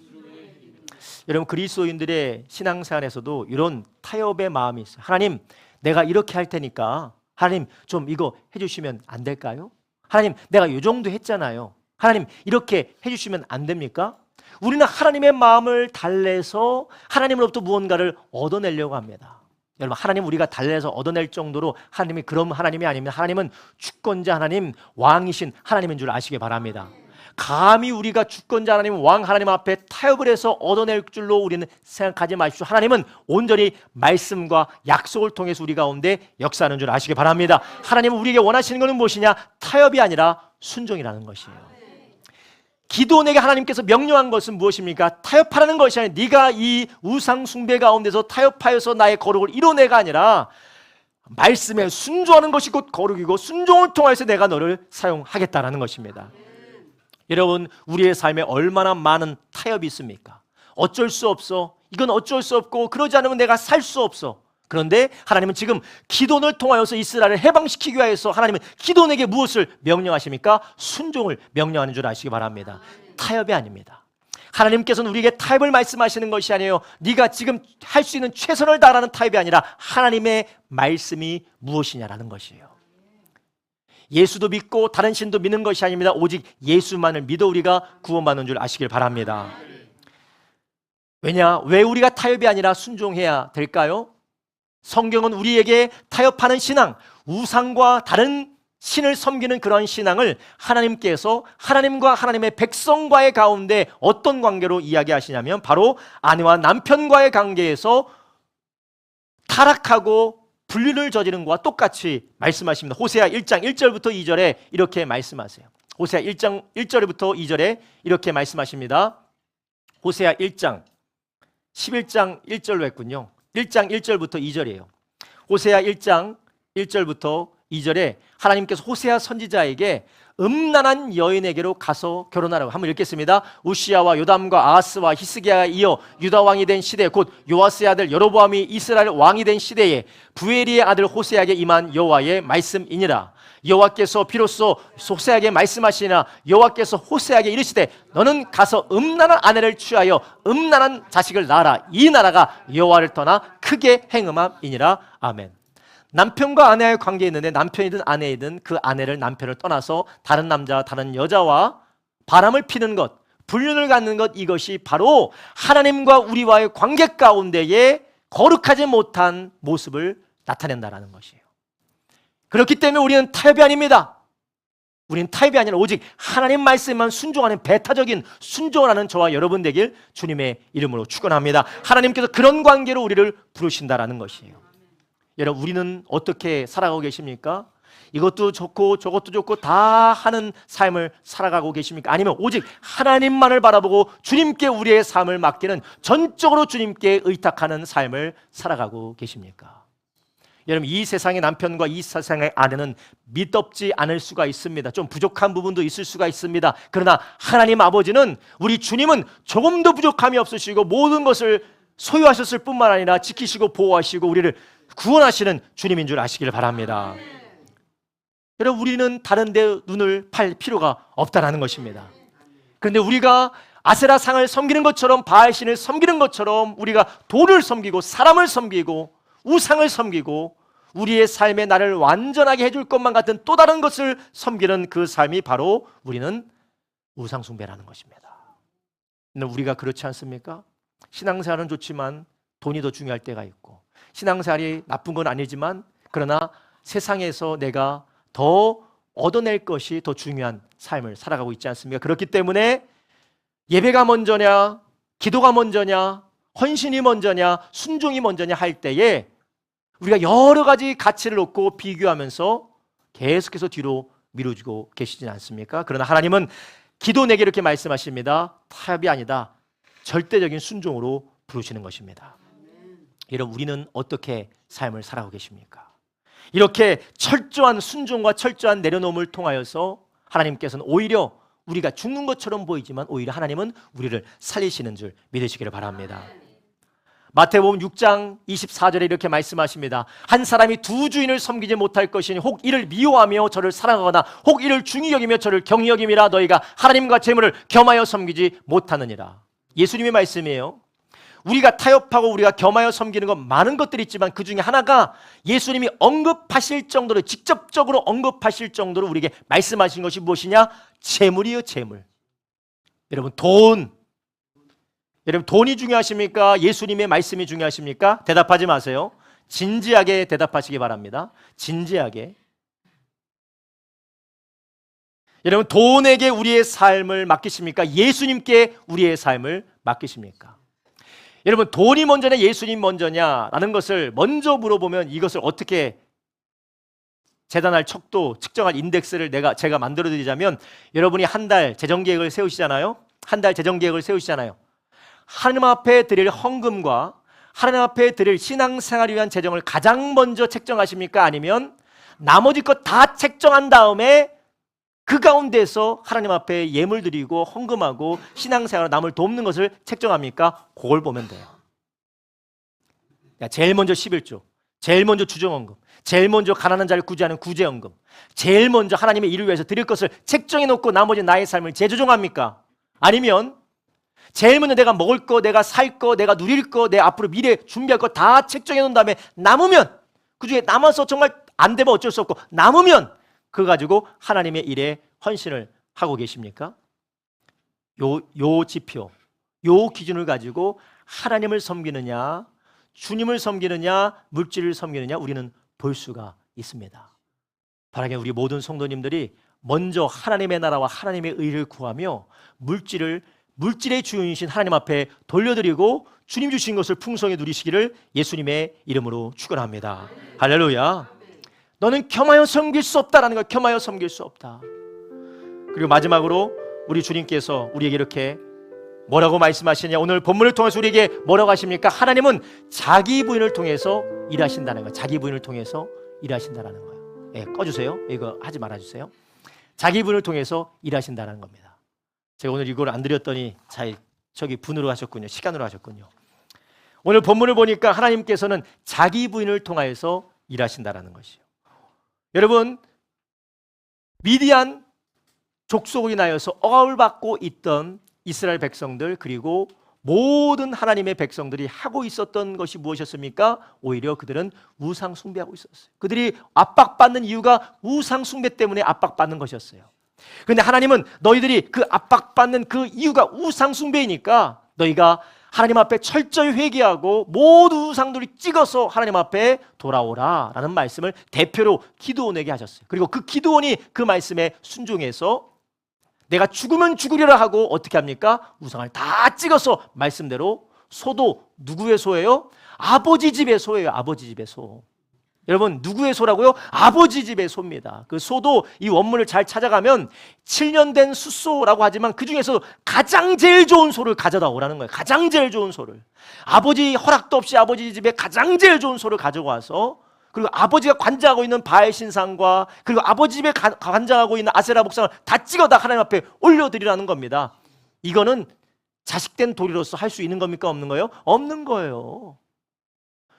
여러분, 그리스도인들의 신앙생활에서도 이런 타협의 마음이 있어요. 하나님, 내가 이렇게 할 테니까 하나님 좀 이거 해주시면 안 될까요? 하나님, 내가 이 정도 했잖아요. 하나님, 이렇게 해주시면 안 됩니까? 우리는 하나님의 마음을 달래서 하나님으로부터 무언가를 얻어내려고 합니다. 여러분, 하나님 우리가 달래서 얻어낼 정도로 하나님이 그런 하나님이 아닙니다. 하나님은 주권자 하나님, 왕이신 하나님인 줄 아시기 바랍니다. 감히 우리가 주권자 하나님, 왕 하나님 앞에 타협을 해서 얻어낼 줄로 우리는 생각하지 마십시오. 하나님은 온전히 말씀과 약속을 통해서 우리 가운데 역사하는 줄 아시기 바랍니다. 하나님은 우리에게 원하시는 것은 무엇이냐? 타협이 아니라 순종이라는 것이에요. 기드온에게 하나님께서 명령한 것은 무엇입니까? 타협하라는 것이 아니라 네가 이 우상 숭배 가운데서 타협하여서 나의 거룩을 이뤄내가 아니라 말씀에 순종하는 것이 곧 거룩이고 순종을 통해서 내가 너를 사용하겠다라는 것입니다. 여러분, 우리의 삶에 얼마나 많은 타협이 있습니까? 어쩔 수 없어. 이건 어쩔 수 없고 그러지 않으면 내가 살 수 없어. 그런데 하나님은 지금 기드온을 통하여서 이스라엘을 해방시키기 위해서 하나님은 기드온에게 무엇을 명령하십니까? 순종을 명령하는 줄 아시기 바랍니다. 타협이 아닙니다. 하나님께서는 우리에게 타협을 말씀하시는 것이 아니에요. 네가 지금 할 수 있는 최선을 다하는 타협이 아니라 하나님의 말씀이 무엇이냐라는 것이에요. 예수도 믿고 다른 신도 믿는 것이 아닙니다. 오직 예수만을 믿어 우리가 구원받는 줄 아시길 바랍니다. 왜냐? 왜 우리가 타협이 아니라 순종해야 될까요? 성경은 우리에게 타협하는 신앙, 우상과 다른 신을 섬기는 그런 신앙을 하나님께서 하나님과 하나님의 백성과의 가운데 어떤 관계로 이야기하시냐면 바로 아내와 남편과의 관계에서 타락하고 불륜을 저지른 것과 똑같이 말씀하십니다. 호세아 1장 1절부터 2절에 이렇게 말씀하세요. 호세아 1장 1절부터 2절에 이렇게 말씀하십니다. 호세아 1장 11장 1절로 했군요. 1장 1절부터 2절이에요. 호세아 1장 1절부터 2절에 하나님께서 호세아 선지자에게 음란한 여인에게로 가서 결혼하라고 한번 읽겠습니다. 우시야와 요담과 아하스와 히스기야가 이어 유다 왕이 된 시대 곧 요아스의 아들 여로보암이 이스라엘 왕이 된 시대에 부엘리의 아들 호세아에게 임한 여호와의 말씀이니라. 여호와께서 비로소 호세아에게 말씀하시니라. 여호와께서 호세아에게 이르시되 너는 가서 음란한 아내를 취하여 음란한 자식을 낳아라. 이 나라가 여호와를 떠나 크게 행음함이니라. 아멘. 남편과 아내의 관계에 있는데 남편이든 아내이든 그 아내를 남편을 떠나서 다른 남자, 다른 여자와 바람을 피는 것, 불륜을 갖는 것, 이것이 바로 하나님과 우리와의 관계 가운데에 거룩하지 못한 모습을 나타낸다라는 것이에요. 그렇기 때문에 우리는 타협이 아닙니다. 우리는 타협이 아니라 오직 하나님 말씀만 순종하는 배타적인 순종을 하는 저와 여러분 되길 주님의 이름으로 축원합니다. 하나님께서 그런 관계로 우리를 부르신다라는 것이에요. 여러분, 우리는 어떻게 살아가고 계십니까? 이것도 좋고 저것도 좋고 다 하는 삶을 살아가고 계십니까? 아니면 오직 하나님만을 바라보고 주님께 우리의 삶을 맡기는, 전적으로 주님께 의탁하는 삶을 살아가고 계십니까? 여러분, 이 세상의 남편과 이 세상의 아내는 믿op지 않을 수가 있습니다. 좀 부족한 부분도 있을 수가 있습니다. 그러나 하나님 아버지는, 우리 주님은 조금도 부족함이 없으시고 모든 것을 소유하셨을 뿐만 아니라 지키시고 보호하시고 우리를 구원하시는 주님인 줄 아시기를 바랍니다. 여러분, 우리는 다른 데 눈을 팔 필요가 없다는 것입니다. 그런데 우리가 아세라 상을 섬기는 것처럼, 바알신을 섬기는 것처럼 우리가 돈을 섬기고 사람을 섬기고 우상을 섬기고 우리의 삶에 나를 완전하게 해줄 것만 같은 또 다른 것을 섬기는 그 삶이 바로 우리는 우상 숭배라는 것입니다. 근데 우리가 그렇지 않습니까? 신앙생활은 좋지만 돈이 더 중요할 때가 있고, 신앙생활이 나쁜 건 아니지만 그러나 세상에서 내가 더 얻어낼 것이 더 중요한 삶을 살아가고 있지 않습니까? 그렇기 때문에 예배가 먼저냐, 기도가 먼저냐, 헌신이 먼저냐, 순종이 먼저냐 할 때에 우리가 여러 가지 가치를 놓고 비교하면서 계속해서 뒤로 미루고 계시지 않습니까? 그러나 하나님은 기도 내게 이렇게 말씀하십니다. 타협이 아니다, 절대적인 순종으로 부르시는 것입니다. 여러분, 우리는 어떻게 삶을 살아가고 계십니까? 이렇게 철저한 순종과 철저한 내려놓음을 통하여서 하나님께서는 오히려 우리가 죽는 것처럼 보이지만 오히려 하나님은 우리를 살리시는 줄 믿으시기를 바랍니다. 마태복음 6장 24절에 이렇게 말씀하십니다. 한 사람이 두 주인을 섬기지 못할 것이니 혹 이를 미워하며 저를 사랑하거나 혹 이를 중히 여기며 저를 경히 여김이라. 너희가 하나님과 재물을 겸하여 섬기지 못하느니라. 예수님의 말씀이에요. 우리가 타협하고 우리가 겸하여 섬기는 건 많은 것들이 있지만 그 중에 하나가 예수님이 언급하실 정도로, 직접적으로 언급하실 정도로 우리에게 말씀하신 것이 무엇이냐? 재물이에요. 재물. 여러분, 여러분, 돈이 중요하십니까? 예수님의 말씀이 중요하십니까? 대답하지 마세요. 진지하게 대답하시기 바랍니다. 진지하게. 여러분, 돈에게 우리의 삶을 맡기십니까? 예수님께 우리의 삶을 맡기십니까? 여러분, 돈이 먼저냐 예수님 먼저냐라는 것을 먼저 물어보면 이것을 어떻게 재단할 척도, 측정할 인덱스를 제가 만들어 드리자면, 여러분이 한 달 재정계획을 세우시잖아요. 한 달 재정계획을 세우시잖아요. 하나님 앞에 드릴 헌금과 하나님 앞에 드릴 신앙생활을 위한 재정을 가장 먼저 책정하십니까? 아니면 나머지 것 다 책정한 다음에 그 가운데서 하나님 앞에 예물 드리고 헌금하고 신앙생활 남을 돕는 것을 책정합니까? 그걸 보면 돼요. 제일 먼저 11조, 제일 먼저 주정헌금, 제일 먼저 가난한 자를 구제하는 구제헌금, 제일 먼저 하나님의 일을 위해서 드릴 것을 책정해 놓고 나머지 나의 삶을 재조정합니까? 아니면 제일 먼저 내가 먹을 거, 내가 살 거, 내가 누릴 거, 내 앞으로 미래 준비할 거 다 책정해 놓은 다음에 남으면, 그중에 남아서 정말 안 되면 어쩔 수 없고 남으면 그거 가지고 하나님의 일에 헌신을 하고 계십니까? 요 지표, 요 기준을 가지고 하나님을 섬기느냐, 주님을 섬기느냐, 물질을 섬기느냐 우리는 볼 수가 있습니다. 바라게 우리 모든 성도님들이 먼저 하나님의 나라와 하나님의 의를 구하며 물질의 주인이신 하나님 앞에 돌려드리고 주님 주신 것을 풍성히 누리시기를 예수님의 이름으로 축원합니다. 할렐루야. 너는 겸하여 섬길 수 없다라는 거, 겸하여 섬길 수 없다. 그리고 마지막으로 우리 주님께서 우리에게 이렇게 뭐라고 말씀하시냐? 오늘 본문을 통해서 우리에게 뭐라고 하십니까? 하나님은 자기 부인을 통해서 일하신다는 거예요. 자기 부인을 통해서 일하신다는 거예요. 예, 꺼주세요. 이거 하지 말아주세요. 자기 부인을 통해서 일하신다는 겁니다. 제가 오늘 이걸 안 드렸더니 저기 분으로 하셨군요. 시간으로 하셨군요. 오늘 본문을 보니까 하나님께서는 자기 부인을 통하여서 일하신다는 것이요. 여러분, 미디안 족속이 나여서 억압을 받고 있던 이스라엘 백성들, 그리고 모든 하나님의 백성들이 하고 있었던 것이 무엇이었습니까? 오히려 그들은 우상 숭배하고 있었어요. 그들이 압박받는 이유가 우상 숭배 때문에 압박받는 것이었어요. 그런데 하나님은 너희들이 그 압박받는 그 이유가 우상 숭배이니까 너희가 하나님 앞에 철저히 회개하고 모두 우상들이 찍어서 하나님 앞에 돌아오라 라는 말씀을 대표로 기드온에게 하셨어요. 그리고 그 기드온이 그 말씀에 순종해서 내가 죽으면 죽으리라 하고 어떻게 합니까? 우상을 다 찍어서 말씀대로 소도 누구의 소예요? 아버지 집의 소예요. 아버지 집의 소. 여러분 누구의 소라고요? 아버지 집의 소입니다. 그 소도 이 원문을 잘 찾아가면 7년 된 숫소라고 하지만 그 중에서 가장 제일 좋은 소를 가져다 오라는 거예요. 가장 제일 좋은 소를. 아버지 허락도 없이 아버지 집에 가장 제일 좋은 소를 가지고 와서 그리고 아버지가 관장하고 있는 바알 신상과 그리고 아버지 집에 관장하고 있는 아세라 목상을 다 찍어다 하나님 앞에 올려드리라는 겁니다. 이거는 자식된 도리로서 할 수 있는 겁니까? 없는 거예요? 없는 거예요.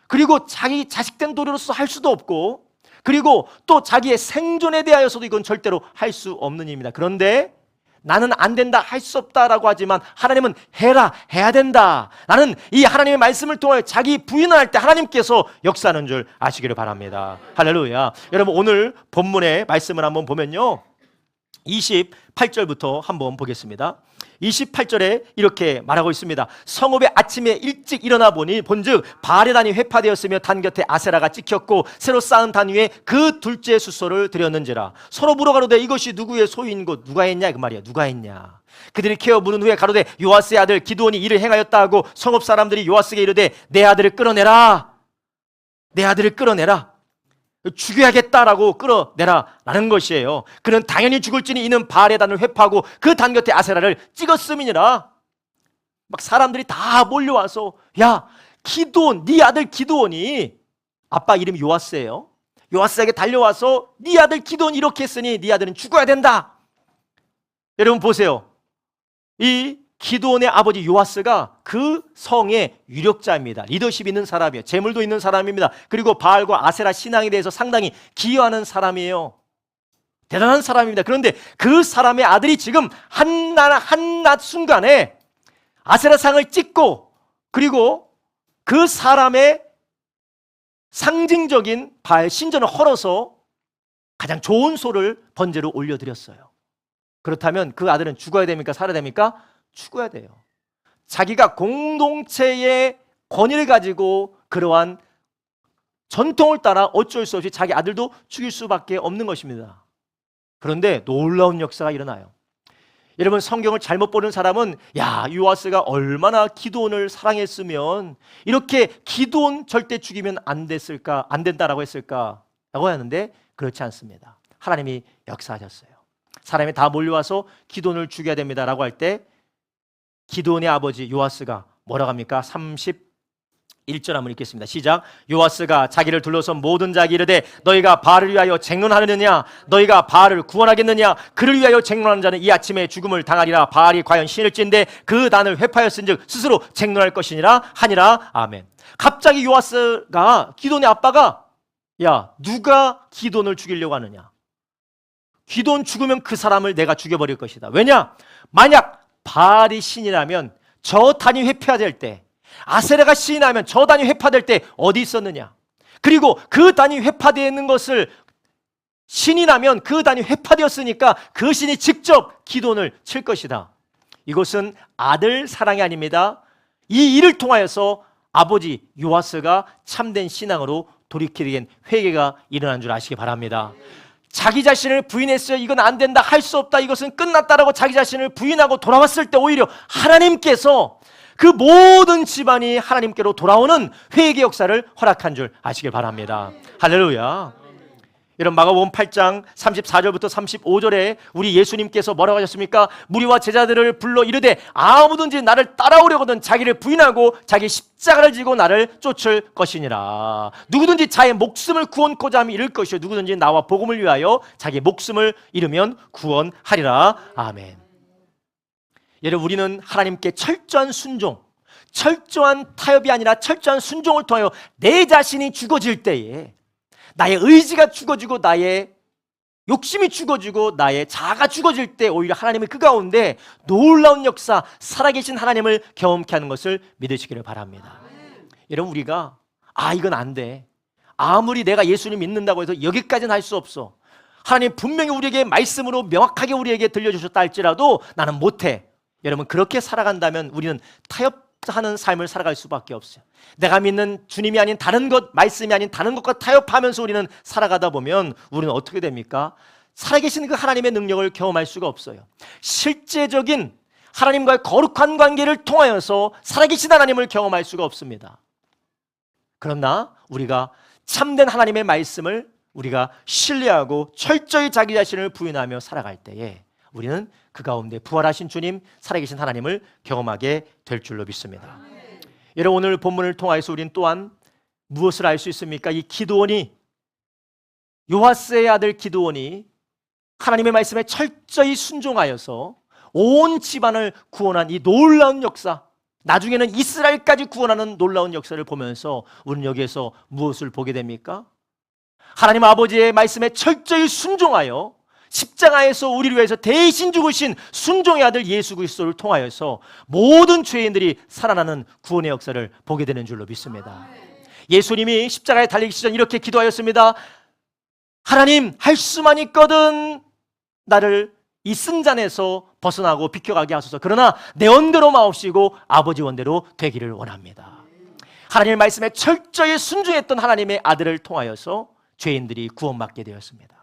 그리고 자기 자식된 도리로서 할 수도 없고 그리고 또 자기의 생존에 대하여서도 이건 절대로 할 수 없는 일입니다. 그런데 나는 안 된다, 할 수 없다라고 하지만 하나님은 해라, 해야 된다. 나는 이 하나님의 말씀을 통하여 자기 부인할 때 하나님께서 역사하는 줄 아시기를 바랍니다. 할렐루야. 여러분 오늘 본문의 말씀을 한번 보면요 28절부터 한번 보겠습니다. 28절에 이렇게 말하고 있습니다. 성읍에 아침에 일찍 일어나 보니 본즉 바알의 단이 회파되었으며 단 곁에 아세라가 찍혔고 새로 쌓은 단 위에 그 둘째 숫소를 드렸는지라. 서로 물어가로되 이것이 누구의 소유인 것 누가 했냐 그 말이야. 누가 했냐. 그들이 캐어 물은 후에 가로되 요아스의 아들 기드온이 이를 행하였다 하고 성읍 사람들이 요아스에게 이르되 내 아들을 끌어내라. 내 아들을 끌어내라. 죽여야겠다라고 끌어내라 라는 것이에요. 그는 당연히 죽을지니 이는 바알의 단을 회파하고 그 단 곁에 아세라를 찍었음이니라. 막 사람들이 다 몰려와서 야 기드온 네 아들 기드온이 아빠 이름이 요아스예요. 요아스에게 달려와서 네 아들 기드온이 이렇게 했으니 네 아들은 죽어야 된다. 여러분 보세요. 이 기드온의 아버지 요아스가 그 성의 유력자입니다. 리더십 있는 사람이에요. 재물도 있는 사람입니다. 그리고 바알과 아세라 신앙에 대해서 상당히 기여하는 사람이에요. 대단한 사람입니다. 그런데 그 사람의 아들이 지금 한낮 순간에 아세라 상을 찍고 그리고 그 사람의 상징적인 바알 신전을 헐어서 가장 좋은 소를 번제로 올려드렸어요. 그렇다면 그 아들은 죽어야 됩니까? 살아야 됩니까? 죽어야 돼요. 자기가 공동체의 권위를 가지고 그러한 전통을 따라 어쩔 수 없이 자기 아들도 죽일 수밖에 없는 것입니다. 그런데 놀라운 역사가 일어나요. 여러분 성경을 잘못 보는 사람은 야 요아스가 얼마나 기드온을 사랑했으면 이렇게 기드온 절대 죽이면 안 됐을까, 안 된다라고 했을까 라고 하는데 그렇지 않습니다. 하나님이 역사하셨어요. 사람이 다 몰려와서 기드온을 죽여야 됩니다 라고 할 때 기드온의 아버지 요아스가 뭐라고 합니까? 31절 한번 읽겠습니다. 시작. 요아스가 자기를 둘러선 모든 자에게 이르되 너희가 바알을 위하여 쟁론하느냐 너희가 바알을 구원하겠느냐 그를 위하여 쟁론하는 자는 이 아침에 죽음을 당하리라. 바알이 과연 신일진데 그 단을 회파하였은즉 스스로 쟁론할 것이니라 하니라. 아멘. 갑자기 요아스가 기드온의 아빠가 야 누가 기드온을 죽이려고 하느냐. 기드온 죽으면 그 사람을 내가 죽여버릴 것이다. 왜냐? 만약 바알이 신이라면 저 단이 회파될 때 아세라가 신이라면 저 단이 회파될 때 어디 있었느냐. 그리고 그 단이 회파되는 것을 신이라면 그 단이 회파되었으니까 그 신이 직접 기드온을 칠 것이다. 이것은 아들 사랑이 아닙니다. 이 일을 통하여서 아버지 요아스가 참된 신앙으로 돌이키게 된 회개가 일어난 줄 아시기 바랍니다. 자기 자신을 부인했어요. 이건 안 된다, 할 수 없다, 이것은 끝났다라고 자기 자신을 부인하고 돌아왔을 때 오히려 하나님께서 그 모든 집안이 하나님께로 돌아오는 회개 역사를 허락한 줄 아시길 바랍니다. 할렐루야. 이런 마가복음 8장 34절부터 35절에 우리 예수님께서 뭐라고 하셨습니까? 무리와 제자들을 불러 이르되 아무든지 나를 따라오려거든 자기를 부인하고 자기 십자가를 지고 나를 쫓을 것이니라. 누구든지 자의 목숨을 구원코자 하면 잃을 것이요 누구든지 나와 복음을 위하여 자기 목숨을 잃으면 구원하리라. 아멘. 여러분 우리는 하나님께 철저한 순종, 철저한 타협이 아니라 철저한 순종을 통하여 내 자신이 죽어질 때에 나의 의지가 죽어지고 나의 욕심이 죽어지고 나의 자아가 죽어질 때 오히려 하나님이 그 가운데 놀라운 역사, 살아계신 하나님을 경험케 하는 것을 믿으시기를 바랍니다. 여러분, 우리가 이건 안 돼, 아무리 내가 예수님 믿는다고 해서 여기까지는 할 수 없어, 하나님 분명히 우리에게 말씀으로 명확하게 우리에게 들려주셨다 할지라도 나는 못해, 여러분 그렇게 살아간다면 우리는 타협하는 삶을 살아갈 수밖에 없어요. 내가 믿는 주님이 아닌 다른 것, 말씀이 아닌 다른 것과 타협하면서 우리는 살아가다 보면 우리는 어떻게 됩니까? 살아계신 그 하나님의 능력을 경험할 수가 없어요. 실제적인 하나님과의 거룩한 관계를 통하여서 살아계신 하나님을 경험할 수가 없습니다. 그러나 우리가 참된 하나님의 말씀을 우리가 신뢰하고 철저히 자기 자신을 부인하며 살아갈 때에 우리는 그 가운데 부활하신 주님, 살아계신 하나님을 경험하게 될 줄로 믿습니다. 여러분, 오늘 본문을 통하여서 우리는 또한 무엇을 알 수 있습니까? 이 기드온이, 요아스의 아들 기드온이 하나님의 말씀에 철저히 순종하여서 온 집안을 구원한 이 놀라운 역사, 나중에는 이스라엘까지 구원하는 놀라운 역사를 보면서 우리는 여기에서 무엇을 보게 됩니까? 하나님 아버지의 말씀에 철저히 순종하여 십자가에서 우리를 위해서 대신 죽으신 순종의 아들 예수 그리스도를 통하여서 모든 죄인들이 살아나는 구원의 역사를 보게 되는 줄로 믿습니다. 예수님이 십자가에 달리기 전 이렇게 기도하였습니다. 하나님, 할 수만 있거든 나를 이 쓴잔에서 벗어나고 비켜가게 하소서. 그러나 내 원대로 마옵시고 아버지 원대로 되기를 원합니다. 하나님의 말씀에 철저히 순종했던 하나님의 아들을 통하여서 죄인들이 구원받게 되었습니다.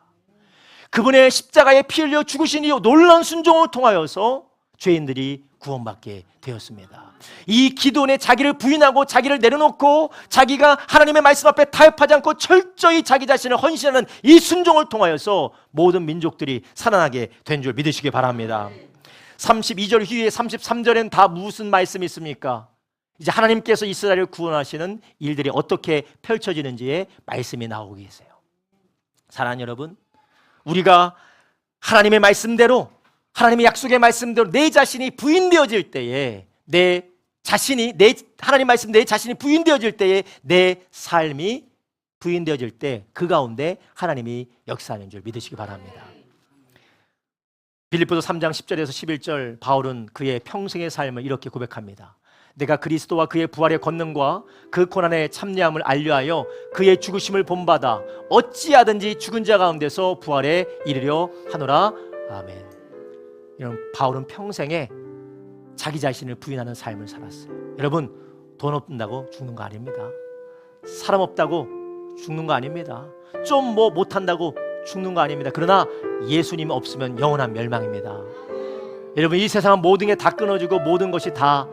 그분의 십자가에 피 흘려 죽으신 이 놀라운 순종을 통하여서 죄인들이 구원받게 되었습니다. 이 기도원에 자기를 부인하고 자기를 내려놓고 자기가 하나님의 말씀 앞에 타협하지 않고 철저히 자기 자신을 헌신하는 이 순종을 통하여서 모든 민족들이 살아나게 된 줄 믿으시기 바랍니다. 32절 이후에 33절에는 다 무슨 말씀이 있습니까? 이제 하나님께서 이스라엘을 구원하시는 일들이 어떻게 펼쳐지는지의 말씀이 나오고 계세요. 사랑하는 여러분, 우리가 하나님의 말씀대로, 하나님의 약속의 말씀대로 내 자신이 부인되어질 때에 하나님 말씀 내 자신이 부인되어질 때에 내 삶이 부인되어질 때 그 가운데 하나님이 역사하는 줄 믿으시기 바랍니다. 빌립보서 3장 10절에서 11절 바울은 그의 평생의 삶을 이렇게 고백합니다. 내가 그리스도와 그의 부활의 권능과 그 고난의 참여함을 알려하여 그의 죽으심을 본받아 어찌하든지 죽은 자 가운데서 부활에 이르려 하노라. 아멘. 이런 바울은 평생에 자기 자신을 부인하는 삶을 살았어요. 여러분, 돈 없다고 죽는 거 아닙니다. 사람 없다고 죽는 거 아닙니다. 좀 못한다고 죽는 거 아닙니다. 그러나 예수님 없으면 영원한 멸망입니다. 여러분, 이 세상은 모든 게 다 끊어지고 모든 것이 다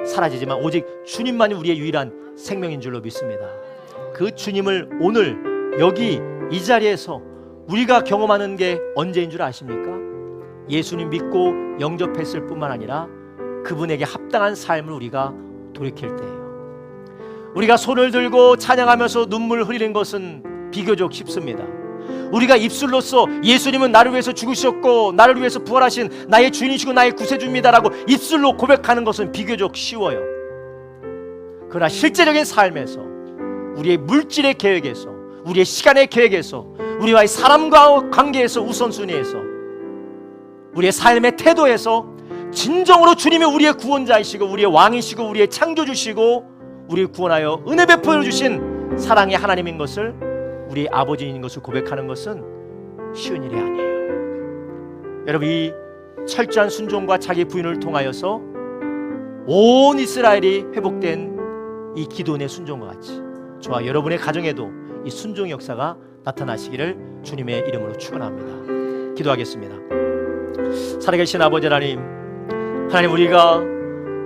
사라지지만 오직 주님만이 우리의 유일한 생명인 줄로 믿습니다. 그 주님을 오늘 여기 이 자리에서 우리가 경험하는 게 언제인 줄 아십니까? 예수님 믿고 영접했을 뿐만 아니라 그분에게 합당한 삶을 우리가 돌이킬 때예요. 우리가 손을 들고 찬양하면서 눈물 흘리는 것은 비교적 쉽습니다. 우리가 입술로서 예수님은 나를 위해서 죽으셨고 나를 위해서 부활하신 나의 주인이시고 나의 구세주입니다라고 입술로 고백하는 것은 비교적 쉬워요. 그러나 실제적인 삶에서 우리의 물질의 계획에서, 우리의 시간의 계획에서, 우리와의 사람과 관계에서, 우선순위에서, 우리의 삶의 태도에서 진정으로 주님이 우리의 구원자이시고 우리의 왕이시고 우리의 창조주시고 우리를 구원하여 은혜 베풀어 주신 사랑의 하나님인 것을, 우리 아버지인 것을 고백하는 것은 쉬운 일이 아니에요. 여러분, 이 철저한 순종과 자기 부인을 통하여서 온 이스라엘이 회복된 이 기도원의 순종과 같이 저와 여러분의 가정에도 이 순종의 역사가 나타나시기를 주님의 이름으로 축원합니다. 기도하겠습니다. 살아계신 아버지 하나님, 우리가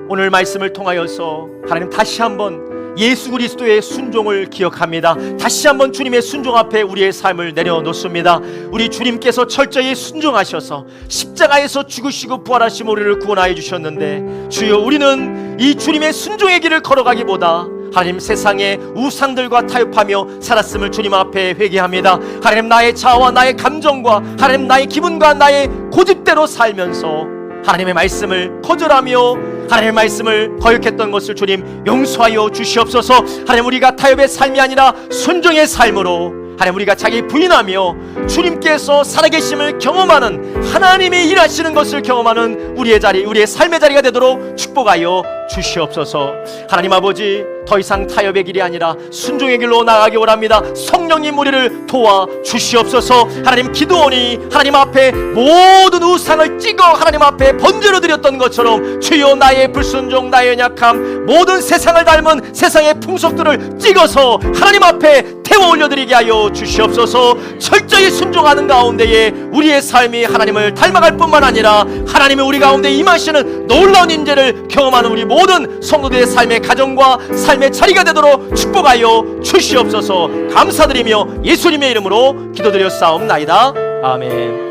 오늘 말씀을 통하여서 하나님 다시 한번 예수 그리스도의 순종을 기억합니다. 다시 한번 주님의 순종 앞에 우리의 삶을 내려놓습니다. 우리 주님께서 철저히 순종하셔서 십자가에서 죽으시고 부활하심 우리를 구원하여 주셨는데, 주여, 우리는 이 주님의 순종의 길을 걸어가기보다 하나님 세상의 우상들과 타협하며 살았음을 주님 앞에 회개합니다. 하나님, 나의 자아와 나의 감정과 하나님 나의 기분과 나의 고집대로 살면서 하나님의 말씀을 거절하며 하나님의 말씀을 거역했던 것을 주님 용서하여 주시옵소서. 하나님, 우리가 타협의 삶이 아니라 순종의 삶으로 하나님, 우리가 자기 부인하며 주님께서 살아계심을 경험하는, 하나님이 일하시는 것을 경험하는 우리의 자리, 우리의 삶의 자리가 되도록 축복하여 주시옵소서. 하나님 아버지, 더 이상 타협의 길이 아니라 순종의 길로 나아가기 원합니다. 성령님 우리를 도와 주시옵소서. 하나님, 기드온이 하나님 앞에 모든 우상을 찍어 하나님 앞에 번제로 드렸던 것처럼 주여, 나의 불순종, 나의 연약함, 모든 세상을 닮은 세상의 풍속들을 찍어서 하나님 앞에 태워 올려드리게 하여 주시옵소서. 철저히 순종하는 가운데에 우리의 삶이 하나님을 닮아갈 뿐만 아니라 하나님의 우리 가운데 임하시는 놀라운 인재를 경험하는 우리 모든 성도들의 삶의 가정과 삶의 자리가 되도록 축복하여 주시옵소서. 감사드리며 예수님의 이름으로 기도드렸사옵나이다. 아멘.